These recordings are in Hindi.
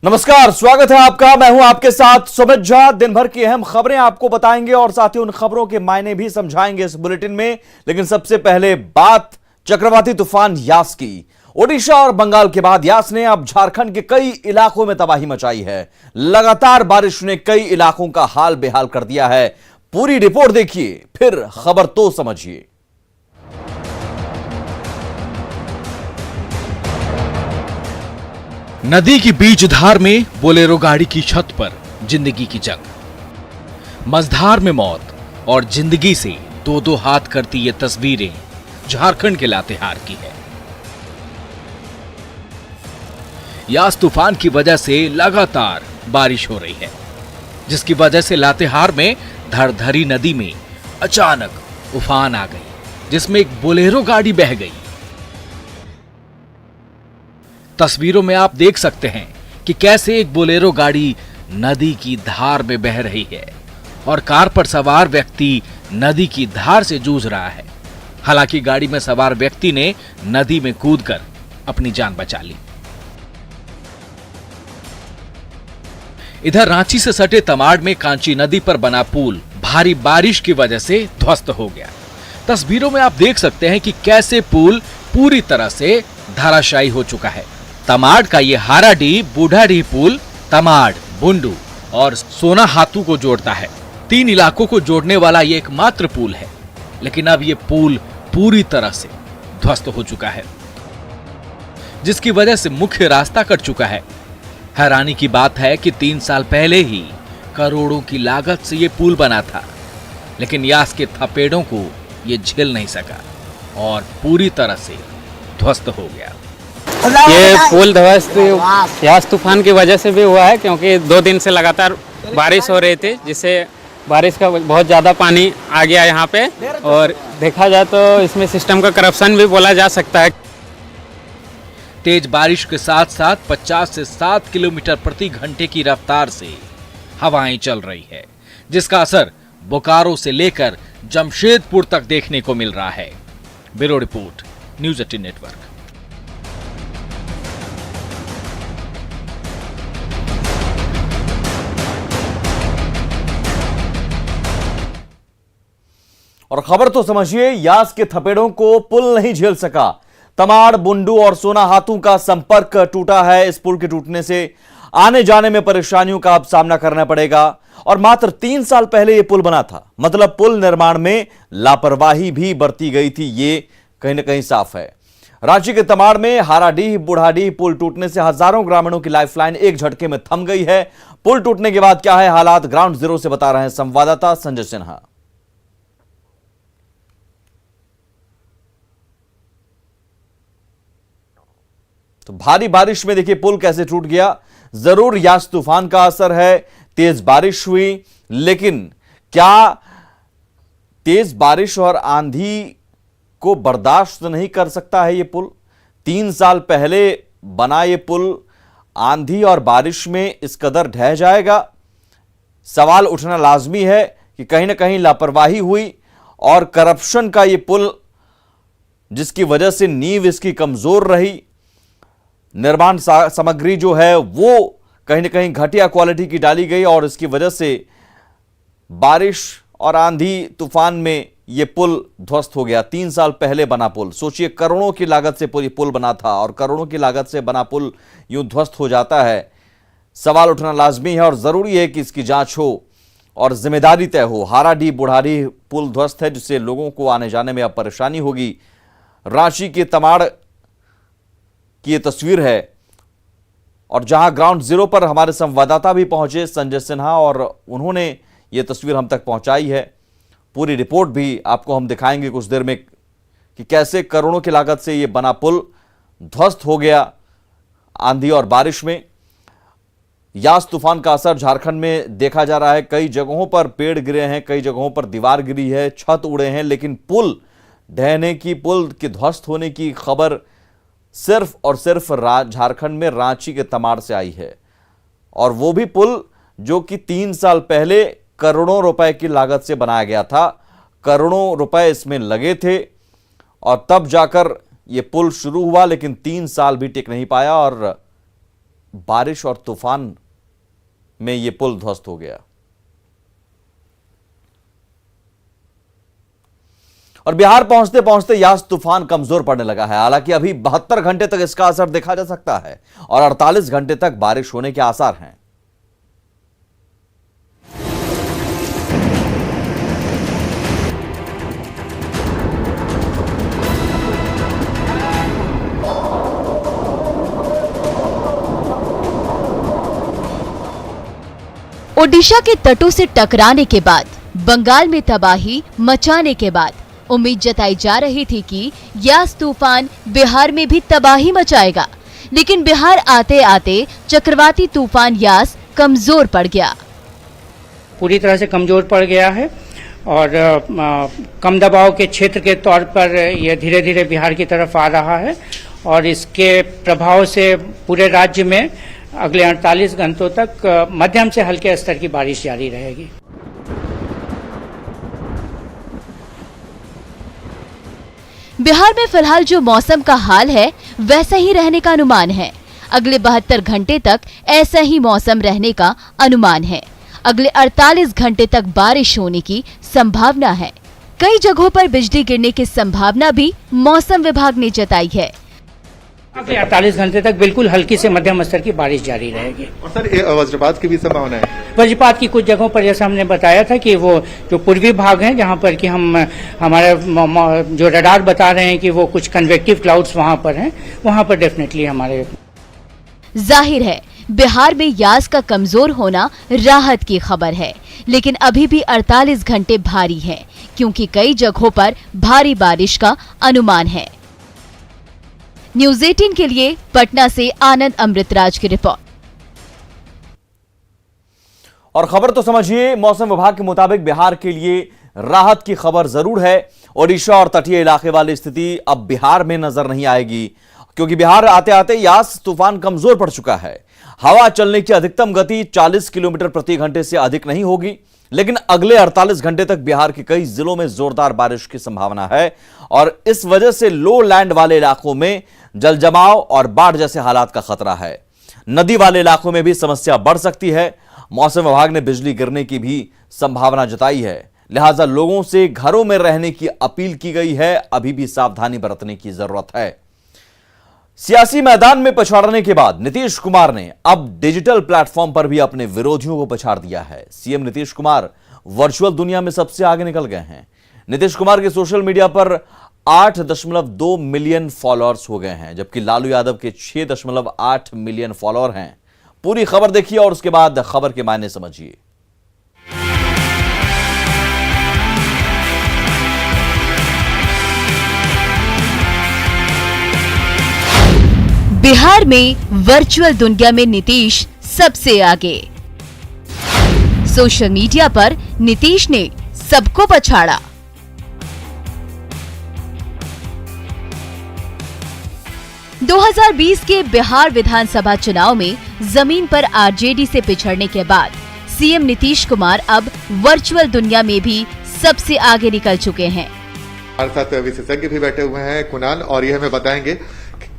नमस्कार, स्वागत है आपका। मैं हूं आपके साथ सुमित झा। दिन भर की अहम खबरें आपको बताएंगे और साथ ही उन खबरों के मायने भी समझाएंगे इस बुलेटिन में। लेकिन सबसे पहले बात चक्रवाती तूफान यास की। ओडिशा और बंगाल के बाद यास ने अब झारखंड के कई इलाकों में तबाही मचाई है। लगातार बारिश ने कई इलाकों का हाल बेहाल कर दिया है। पूरी रिपोर्ट देखिए, फिर खबर तो समझिए। नदी की बीच धार में बोलेरो गाड़ी की छत पर जिंदगी की जंग, मझधार में मौत और जिंदगी से दो दो हाथ करती ये तस्वीरें झारखंड के लातेहार की है। यास तूफान की वजह से लगातार बारिश हो रही है, जिसकी वजह से लातेहार में धरधरी नदी में अचानक उफान आ गई, जिसमें एक बोलेरो गाड़ी बह गई। तस्वीरों में आप देख सकते हैं कि कैसे एक बोलेरो गाड़ी नदी की धार में बह रही है और कार पर सवार व्यक्ति नदी की धार से जूझ रहा है। हालांकि गाड़ी में सवार व्यक्ति ने नदी में कूदकर अपनी जान बचा ली। इधर रांची से सटे तमाड़ में कांची नदी पर बना पुल भारी बारिश की वजह से ध्वस्त हो गया। तस्वीरों में आप देख सकते हैं कि कैसे पुल पूरी तरह से धराशायी हो चुका है। तमाड़ का ये हाराडीह बूढ़ाडीह पुल तमाड़, बुंडू और सोनाहातू को जोड़ता है। 3 इलाकों को जोड़ने वाला ये एकमात्र पुल है, लेकिन अब ये पुल पूरी तरह से ध्वस्त हो चुका है, जिसकी वजह से मुख्य रास्ता कट चुका है। हैरानी की बात है कि 3 साल पहले ही करोड़ों की लागत से ये पुल बना था, लेकिन यास के थपेड़ों को ये झेल नहीं सका और पूरी तरह से ध्वस्त हो गया। ये पुल ध्वस्त यास तूफान की वजह से भी हुआ है, क्योंकि 2 दिन से लगातार बारिश हो रही थी, जिससे बारिश का बहुत ज़्यादा पानी आ गया यहाँ पे। और देखा जाए तो इसमें सिस्टम का करप्शन भी बोला जा सकता है। तेज बारिश के साथ साथ 50 से 7 किलोमीटर प्रति घंटे की रफ्तार से हवाएं चल रही है, जिसका असर बोकारो से लेकर जमशेदपुर तक देखने को मिल रहा है। Bureau report, news 18 network. और खबर तो समझिए, यास के थपेड़ों को पुल नहीं झेल सका। तमाड़, बुंडू और सोनाहातू का संपर्क टूटा है। इस पुल के टूटने से आने जाने में परेशानियों का अब सामना करना पड़ेगा। और मात्र 3 साल पहले यह पुल बना था, मतलब पुल निर्माण में लापरवाही भी बरती गई थी, ये कहीं ना कहीं साफ है। रांची के तमाड़ में हाराडीह बूढ़ाडीह पुल टूटने से हजारों ग्रामीणों की लाइफलाइन एक झटके में थम गई है। पुल टूटने के बाद क्या है हालात, ग्राउंड जीरो से बता रहे हैं संवाददाता संजय सिन्हा। तो भारी बारिश में देखिए पुल कैसे टूट गया। जरूर यास तूफान का असर है, तेज बारिश हुई, लेकिन क्या तेज बारिश और आंधी को बर्दाश्त नहीं कर सकता है ये पुल? 3 साल पहले बना ये पुल आंधी और बारिश में इस कदर ढह जाएगा? सवाल उठना लाजमी है कि कहीं ना कहीं लापरवाही हुई और करप्शन का ये पुल, जिसकी वजह से नींव इसकी कमजोर रही, निर्माण सामग्री जो है वो कहीं ना कहीं घटिया क्वालिटी की डाली गई और इसकी वजह से बारिश और आंधी तूफान में ये पुल ध्वस्त हो गया। 3 साल पहले बना पुल, सोचिए करोड़ों की लागत से पुल बना था और करोड़ों की लागत से बना पुल यूं ध्वस्त हो जाता है। सवाल उठना लाजमी है और जरूरी है कि इसकी जांच हो और जिम्मेदारी तय हो। हाराडीह बूढ़ाडीह पुल ध्वस्त है, जिससे लोगों को आने जाने में अब परेशानी होगी। रांची के तमाड़ की ये तस्वीर है और जहां ग्राउंड जीरो पर हमारे संवाददाता भी पहुंचे संजय सिन्हा, और उन्होंने ये तस्वीर हम तक पहुंचाई है। पूरी रिपोर्ट भी आपको हम दिखाएंगे कुछ देर में कि कैसे करोड़ों की लागत से ये बना पुल ध्वस्त हो गया आंधी और बारिश में। यास तूफान का असर झारखंड में देखा जा रहा है। कई जगहों पर पेड़ गिरे हैं, कई जगहों पर दीवार गिरी है, छत उड़े हैं, लेकिन पुल ढहने की, पुल के ध्वस्त होने की खबर सिर्फ और सिर्फ झारखंड में रांची के तमाड़ से आई है। और वो भी पुल जो कि 3 साल पहले करोड़ों रुपए की लागत से बनाया गया था। करोड़ों रुपए इसमें लगे थे और तब जाकर यह पुल शुरू हुआ, लेकिन 3 साल भी टिक नहीं पाया और बारिश और तूफान में यह पुल ध्वस्त हो गया। और बिहार पहुंचते पहुंचते यास तूफान कमजोर पड़ने लगा है। हालांकि अभी 72 घंटे तक इसका असर देखा जा सकता है और 48 घंटे तक बारिश होने के आसार हैं। ओडिशा के तटों से टकराने के बाद, बंगाल में तबाही मचाने के बाद उम्मीद जताई जा रही थी कि यास तूफान बिहार में भी तबाही मचाएगा, लेकिन बिहार आते आते चक्रवाती तूफान यास कमजोर पड़ गया। पूरी तरह से कमजोर पड़ गया है और कम दबाव के क्षेत्र के तौर पर यह धीरे धीरे बिहार की तरफ आ रहा है और इसके प्रभाव से पूरे राज्य में अगले 48 घंटों तक मध्यम से हल्के स्तर की बारिश जारी रहेगी। बिहार में फिलहाल जो मौसम का हाल है वैसा ही रहने का अनुमान है। अगले 72 घंटे तक ऐसा ही मौसम रहने का अनुमान है। अगले 48 घंटे तक बारिश होने की संभावना है। कई जगहों पर बिजली गिरने की संभावना भी मौसम विभाग ने जताई है। अगले 48 घंटे तक बिल्कुल हल्की से मध्यम स्तर की बारिश जारी रहेगी। और सर वज्रपात की भी संभावना है? वज्रपात की कुछ जगहों पर जैसा हमने बताया था कि वो जो पूर्वी भाग हैं जहां पर कि हमारे जो रडार बता रहे हैं कि वो कुछ कन्वेक्टिव क्लाउड्स वहां पर हैं, वहां पर डेफिनेटली हमारे। जाहिर है बिहार में यास का कमजोर होना राहत की खबर है, लेकिन अभी भी 48 घंटे भारी हैं, क्योंकि कई जगहों पर भारी बारिश का अनुमान है। न्यूज़ 18 के लिए पटना से आनंद अमृतराज की रिपोर्ट। और खबर तो समझिए, मौसम विभाग के मुताबिक बिहार के लिए राहत की खबर जरूर है। ओडिशा और तटीय इलाके वाली स्थिति अब बिहार में नजर नहीं आएगी, क्योंकि बिहार आते आते यास तूफान कमजोर पड़ चुका है। हवा चलने की अधिकतम गति 40 किलोमीटर प्रति घंटे से अधिक नहीं होगी, लेकिन अगले 48 घंटे तक बिहार के कई जिलों में जोरदार बारिश की संभावना है और इस वजह से लो लैंड वाले इलाकों में जल जमाव और बाढ़ जैसे हालात का खतरा है। नदी वाले इलाकों में भी समस्या बढ़ सकती है। मौसम विभाग ने बिजली गिरने की भी संभावना जताई है, लिहाजा लोगों से घरों में रहने की अपील की गई है। अभी भी सावधानी बरतने की जरूरत है। सियासी मैदान में पछाड़ने के बाद नीतीश कुमार ने अब डिजिटल प्लेटफॉर्म पर भी अपने विरोधियों को पछाड़ दिया है। सीएम नीतीश कुमार वर्चुअल दुनिया में सबसे आगे निकल गए हैं। नीतीश कुमार के सोशल मीडिया पर 8.2 मिलियन फॉलोअर्स हो गए हैं, जबकि लालू यादव के 6.8 मिलियन फॉलोअर हैं। पूरी खबर देखिए और उसके बाद खबर के मायने समझिए। बिहार में वर्चुअल दुनिया में नीतीश सबसे आगे। सोशल मीडिया पर नीतीश ने सबको पछाड़ा। – 2020 के बिहार विधानसभा चुनाव में जमीन पर आरजेडी से पिछड़ने के बाद सीएम नीतीश कुमार अब वर्चुअल दुनिया में भी सबसे आगे निकल चुके हैं। हमारे साथ विशेषज्ञ भी बैठे हुए हैं, कुणाल, और ये हमें बताएंगे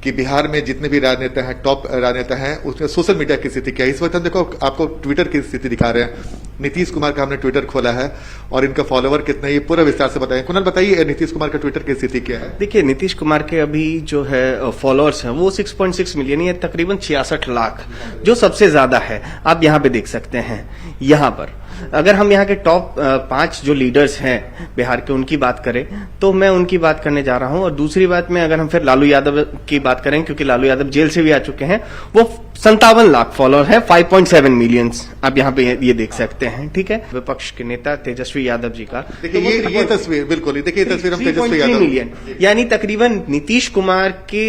कि बिहार में जितने भी राजनेता हैं, टॉप राजनेता हैं, उसमें सोशल मीडिया की स्थिति क्या है। इस वक्त हम देखो आपको ट्विटर की स्थिति दिखा रहे हैं। नीतीश कुमार का हमने ट्विटर खोला है और इनका फॉलोवर कितना है ये पूरा विस्तार से बताएं। कुणाल बताइए नीतीश कुमार का ट्विटर की स्थिति क्या है? देखिए, नीतीश कुमार के अभी जो है फॉलोअर्स हैं वो 6.6 मिलियन है, तकरीबन 66 लाख, जो सबसे ज्यादा है। आप यहाँ पे देख सकते हैं। यहाँ पर अगर हम यहाँ के टॉप 5 जो लीडर्स हैं बिहार के, उनकी बात करें तो मैं उनकी बात करने जा रहा हूं। और दूसरी बात में अगर हम फिर लालू यादव की बात करें, क्योंकि लालू यादव जेल से भी आ चुके हैं, वो 57 लाख फॉलोअर है, 5.7 मिलियन। आप यहाँ पे ये देख सकते हैं, ठीक है। विपक्ष के नेता तेजस्वी यादव जी का देखिए ये तस्वीर, बिल्कुल देखिए तस्वीर हम तेजस्वी यादव, मिलियन, यानी तकरीबन नीतीश कुमार के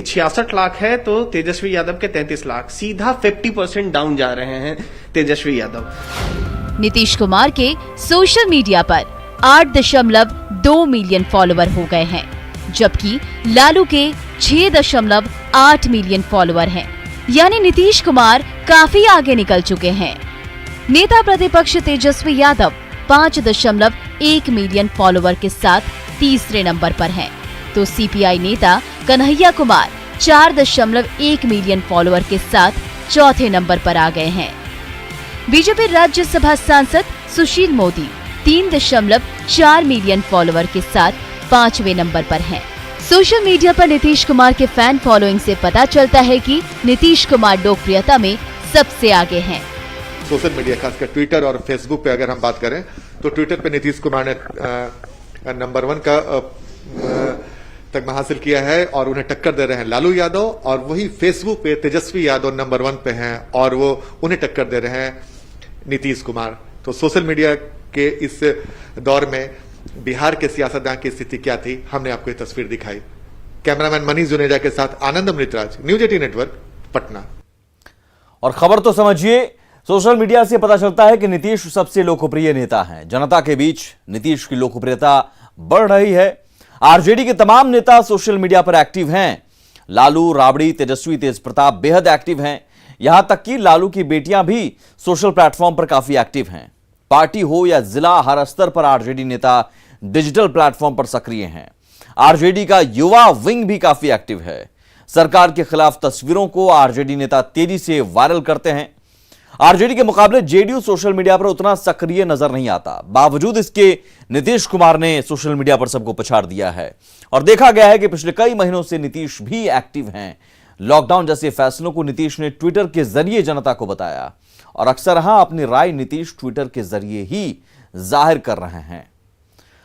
66 लाख है तो तेजस्वी यादव के 33 लाख, सीधा 50% डाउन जा रहे हैं तेजस्वी यादव। नीतीश कुमार के सोशल मीडिया पर 8.2 मिलियन फॉलोअर हो गए हैं, जबकि लालू के 6.8 मिलियन फॉलोअर हैं। यानी नीतीश कुमार काफी आगे निकल चुके हैं। नेता प्रतिपक्ष तेजस्वी यादव 5.1 मिलियन फॉलोअर के साथ तीसरे नंबर पर हैं, तो सीपीआई नेता कन्हैया कुमार 4.1 मिलियन फॉलोअर के साथ चौथे नंबर पर आ गए हैं। बीजेपी राज्यसभा सांसद सुशील मोदी 3.4 मिलियन फॉलोअर के साथ 5वें नंबर पर हैं। सोशल मीडिया पर नीतीश कुमार के फैन फॉलोइंग से पता चलता है कि नीतीश कुमार लोकप्रियता में सबसे आगे हैं। सोशल मीडिया खासकर ट्विटर और फेसबुक पे अगर हम बात करें तो ट्विटर पे नीतीश कुमार ने नंबर 1 का तक हासिल किया है और उन्हें टक्कर दे रहे हैं लालू यादव, और वही फेसबुक पे तेजस्वी यादव नंबर 1 पे हैं और वो उन्हें टक्कर दे रहे हैं नीतीश कुमार। तो सोशल मीडिया के इस दौर में बिहार के सियासतदान की स्थिति क्या थी, हमने आपको ये तस्वीर दिखाई। कैमरामैन मनीष जुनेजा के साथ आनंद अमृतराज, न्यूज 18 नेटवर्क, पटना। और खबर तो समझिए, सोशल मीडिया से पता चलता है कि नीतीश सबसे लोकप्रिय नेता हैं। जनता के बीच नीतीश की लोकप्रियता बढ़ रही है। आरजेडी के तमाम नेता सोशल मीडिया पर एक्टिव हैं। लालू, राबड़ी, तेजस्वी, तेज प्रताप बेहद एक्टिव हैं। यहां तक कि लालू की बेटियां भी सोशल प्लेटफॉर्म पर काफी एक्टिव हैं। पार्टी हो या जिला, हर स्तर पर आरजेडी नेता डिजिटल प्लेटफॉर्म पर सक्रिय हैं। आरजेडी का युवा विंग भी काफी एक्टिव है। सरकार के खिलाफ तस्वीरों को आरजेडी नेता तेजी से वायरल करते हैं। आरजेडी के मुकाबले जेडीयू सोशल मीडिया पर उतना सक्रिय नजर नहीं आता। बावजूद इसके नीतीश कुमार ने सोशल मीडिया पर सबको पछाड़ दिया है और देखा गया है कि पिछले कई महीनों से नीतीश भी एक्टिव हैं। लॉकडाउन जैसे फैसलों को नीतीश ने ट्विटर के जरिए जनता को बताया और अक्सर अपनी राय नीतीश ट्विटर के जरिए ही जाहिर कर रहे हैं।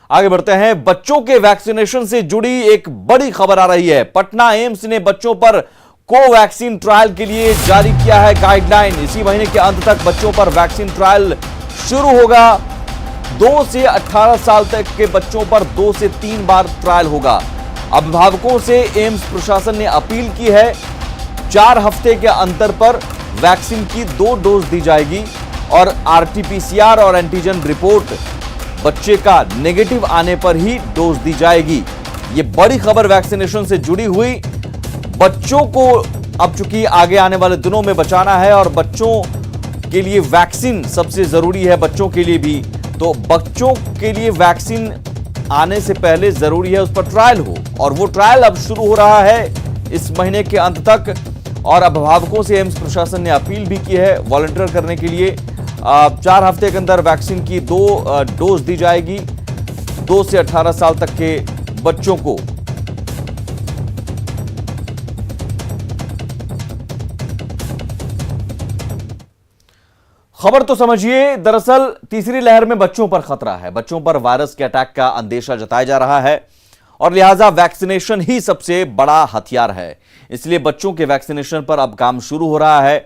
आगे बढ़ते हैं। बच्चों के वैक्सीनेशन से जुड़ी एक बड़ी खबर आ रही है। पटना एम्स ने बच्चों पर कोवैक्सीन ट्रायल के लिए जारी किया है गाइडलाइन। इसी महीने के अंत तक बच्चों पर वैक्सीन ट्रायल शुरू होगा। 2 से 18 साल तक के बच्चों पर 2 से 3 बार ट्रायल होगा। अभिभावकों से एम्स प्रशासन ने अपील की है 4 हफ्ते के अंतर पर वैक्सीन की 2 डोज दी जाएगी और आरटीपीसीआर और एंटीजन रिपोर्ट बच्चे का नेगेटिव आने पर ही डोज दी जाएगी। ये बड़ी खबर वैक्सीनेशन से जुड़ी हुई। बच्चों को अब चूंकि आगे आने वाले दिनों में बचाना है और बच्चों के लिए वैक्सीन सबसे जरूरी है, बच्चों के लिए भी, तो बच्चों के लिए वैक्सीन आने से पहले जरूरी है उस पर ट्रायल हो और वो ट्रायल अब शुरू हो रहा है इस महीने के अंत तक। और अभिभावकों से एम्स प्रशासन ने अपील भी की है वॉलंटियर करने के लिए। 4 हफ्ते के अंदर वैक्सीन की 2 डोज दी जाएगी 2 से 18 साल तक के बच्चों को। खबर तो समझिए, दरअसल तीसरी लहर में बच्चों पर खतरा है। बच्चों पर वायरस के अटैक का अंदेशा जताया जा रहा है और लिहाजा वैक्सीनेशन ही सबसे बड़ा हथियार है। इसलिए बच्चों के वैक्सीनेशन पर अब काम शुरू हो रहा है।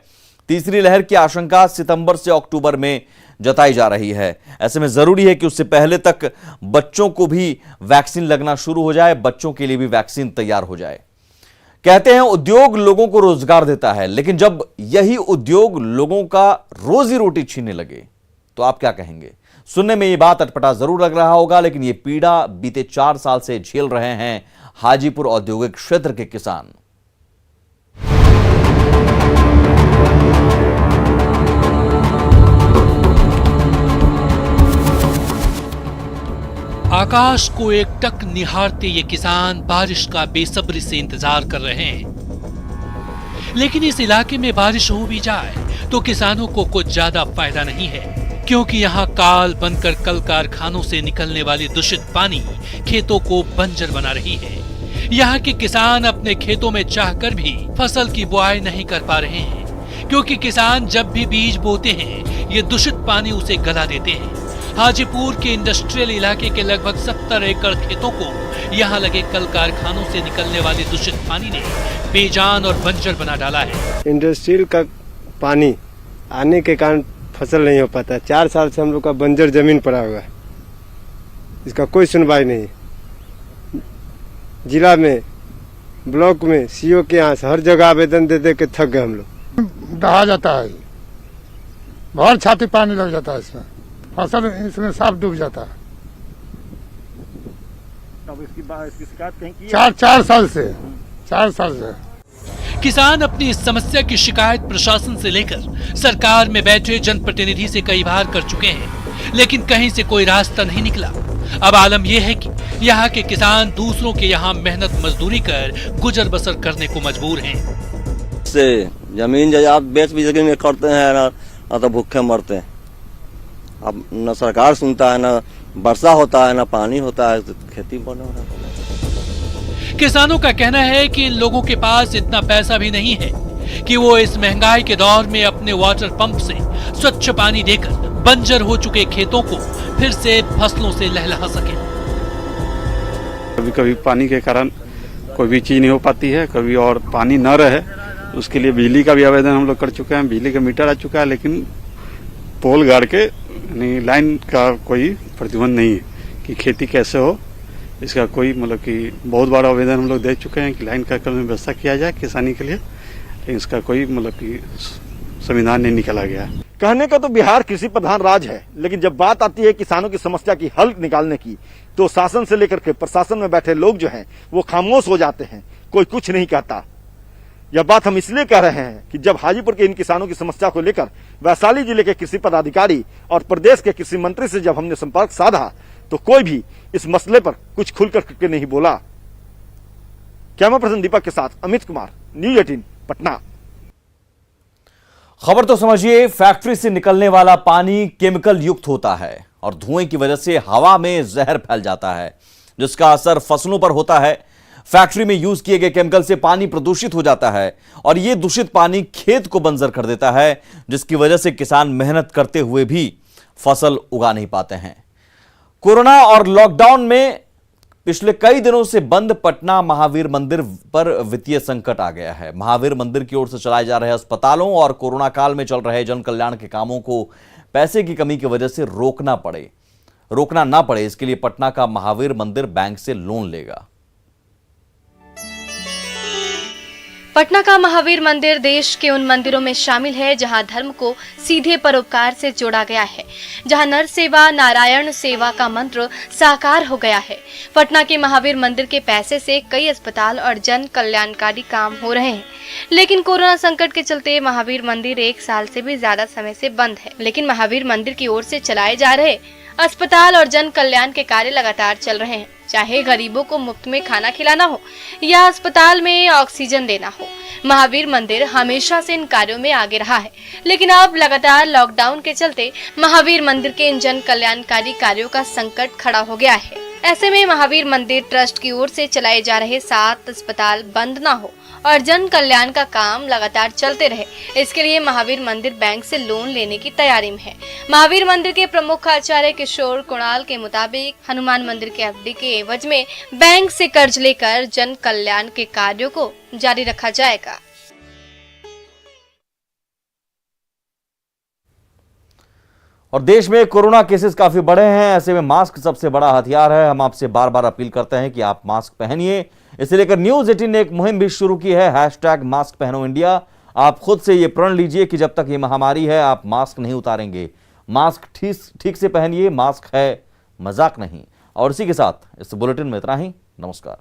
तीसरी लहर की आशंका सितंबर से अक्टूबर में जताई जा रही है। ऐसे में जरूरी है कि उससे पहले तक बच्चों को भी वैक्सीन लगना शुरू हो जाए, बच्चों के लिए भी वैक्सीन तैयार हो जाए। कहते हैं उद्योग लोगों को रोजगार देता है, लेकिन जब यही उद्योग लोगों का रोजी रोटी छीनने लगे तो आप क्या कहेंगे? सुनने में ये बात अटपटा जरूर लग रहा होगा, लेकिन ये पीड़ा बीते 4 साल से झेल रहे हैं हाजीपुर औद्योगिक क्षेत्र के किसान। आकाश को एकटक निहारते ये किसान बारिश का बेसब्री से इंतजार कर रहे हैं। लेकिन इस इलाके में बारिश हो भी जाए तो किसानों को कुछ ज्यादा फायदा नहीं है, क्योंकि यहाँ काल बनकर कल कारखानों से निकलने वाली दूषित पानी खेतों को बंजर बना रही है। यहाँ के किसान अपने खेतों में चाहकर भी फसल की बुआई नहीं कर पा रहे हैं, क्योंकि किसान जब भी बीज बोते हैं ये दूषित पानी उसे गला देते हैं। हाजीपुर के इंडस्ट्रियल इलाके के लगभग 70 एकड़ खेतों को यहाँ लगे कल कारखानों से निकलने वाले दूषित पानी ने बेजान और बंजर बना डाला है। इंडस्ट्रियल का पानी आने के कारण फसल नहीं हो पाता। 4 साल से हम लोग का बंजर जमीन पड़ा हुआ है, इसका कोई सुनवाई नहीं। जिला में, ब्लॉक में, सीओ के यहाँ से हर जगह आवेदन दे दे के थक गए हम लोग। दहा जाता है, बहुत छाती पानी लग जाता है इसमें, फसल इसमें साफ डूब जाता है। अब इसकी शिकायत कहीं की? 4 साल से 4 साल से किसान अपनी इस समस्या की शिकायत प्रशासन से लेकर सरकार में बैठे जनप्रतिनिधि से कई बार कर चुके हैं, लेकिन कहीं से कोई रास्ता नहीं निकला। अब आलम यह है कि यहाँ के किसान दूसरों के यहाँ मेहनत मजदूरी कर गुजर बसर करने को मजबूर हैं। से जमीन जायदाद बेच भी जगह में करते हैं ना तो भूखे मरते हैं। अब न सरकार सुनता है, न वर्षा होता है, न पानी होता है, तो खेती बना रहा है। किसानों का कहना है कि इन लोगों के पास इतना पैसा भी नहीं है कि वो इस महंगाई के दौर में अपने वाटर पंप से स्वच्छ पानी देकर बंजर हो चुके खेतों को फिर से फसलों से लहला सके। कभी कभी पानी के कारण कोई भी चीज नहीं हो पाती है, कभी और पानी न रहे उसके लिए बिजली का भी आवेदन हम लोग कर चुके हैं। बिजली का मीटर आ चुका है, लेकिन पोल गाड़ के नहीं, लाइन का कोई प्रतिबंध नहीं है कि खेती कैसे हो। इसका कोई मतलब कि बहुत बड़ा आवेदन हम लोग दे चुके हैं कि लाइन का व्यवस्था किया जाए किसानी के लिए, लेकिन इसका कोई मतलब कि संविधान नहीं निकाला गया है। कहने का तो बिहार कृषि प्रधान राज्य है, लेकिन जब बात आती है किसानों की समस्या की हल निकालने की, तो शासन से लेकर के प्रशासन में बैठे लोग जो हैं वो खामोश हो जाते हैं, कोई कुछ नहीं कहता। यह बात हम इसलिए कह रहे हैं कि जब हाजीपुर के इन किसानों की समस्या को लेकर वैशाली जिले के कृषि पदाधिकारी और प्रदेश के कृषि मंत्री से जब हमने संपर्क साधा तो कोई भी इस मसले पर कुछ खुलकर के नहीं बोला। कैमरा पर्सन दीपक के साथ अमित कुमार, न्यूज 18 पटना। खबर तो समझिए, फैक्ट्री से निकलने वाला पानी केमिकल युक्त होता है और धुएं की वजह से हवा में जहर फैल जाता है, जिसका असर फसलों पर होता है। फैक्ट्री में यूज किए गए केमिकल से पानी प्रदूषित हो जाता है और यह दूषित पानी खेत को बंजर कर देता है, जिसकी वजह से किसान मेहनत करते हुए भी फसल उगा नहीं पाते हैं। कोरोना और लॉकडाउन में पिछले कई दिनों से बंद पटना महावीर मंदिर पर वित्तीय संकट आ गया है। महावीर मंदिर की ओर से चलाए जा रहे अस्पतालों और कोरोना काल में चल रहे जन कल्याण के कामों को पैसे की कमी की वजह से रोकना ना पड़े, इसके लिए पटना का महावीर मंदिर बैंक से लोन लेगा। पटना का महावीर मंदिर देश के उन मंदिरों में शामिल है जहां धर्म को सीधे परोपकार से जोड़ा गया है, जहां नर सेवा नारायण सेवा का मंत्र साकार हो गया है। पटना के महावीर मंदिर के पैसे से कई अस्पताल और जन कल्याणकारी काम हो रहे हैं, लेकिन कोरोना संकट के चलते महावीर मंदिर 1 साल से भी ज्यादा समय से बंद है। लेकिन महावीर मंदिर की ओर से चलाए जा रहे अस्पताल और जन कल्याण के कार्य लगातार चल रहे हैं, चाहे गरीबों को मुफ्त में खाना खिलाना हो या अस्पताल में ऑक्सीजन देना हो। महावीर मंदिर हमेशा से इन कार्यों में आगे रहा है, लेकिन अब लगातार लॉकडाउन के चलते महावीर मंदिर के इन जन कल्याणकारी कार्यों का संकट खड़ा हो गया है। ऐसे में महावीर मंदिर ट्रस्ट की ओर से चलाए जा रहे 7 अस्पताल बंद ना हो और जन कल्याण का काम लगातार चलते रहे, इसके लिए महावीर मंदिर बैंक से लोन लेने की तैयारी में है। महावीर मंदिर के प्रमुख आचार्य किशोर कुणाल के मुताबिक हनुमान मंदिर के एफडी के एवज में बैंक से कर्ज लेकर जन कल्याण के कार्यों को जारी रखा जाएगा। और देश में कोरोना केसेस काफी बढ़े हैं, ऐसे में मास्क सबसे बड़ा हथियार है। हम आपसे बार बार अपील करते हैं कि आप मास्क पहनिए। इसे लेकर न्यूज 18 ने एक मुहिम भी शुरू की है, #मास्क पहनो इंडिया। आप खुद से ये प्रण लीजिए कि जब तक ये महामारी है आप मास्क नहीं उतारेंगे। मास्क ठीक से पहनिए, मास्क है मजाक नहीं। और इसी के साथ इस बुलेटिन में इतना ही। नमस्कार।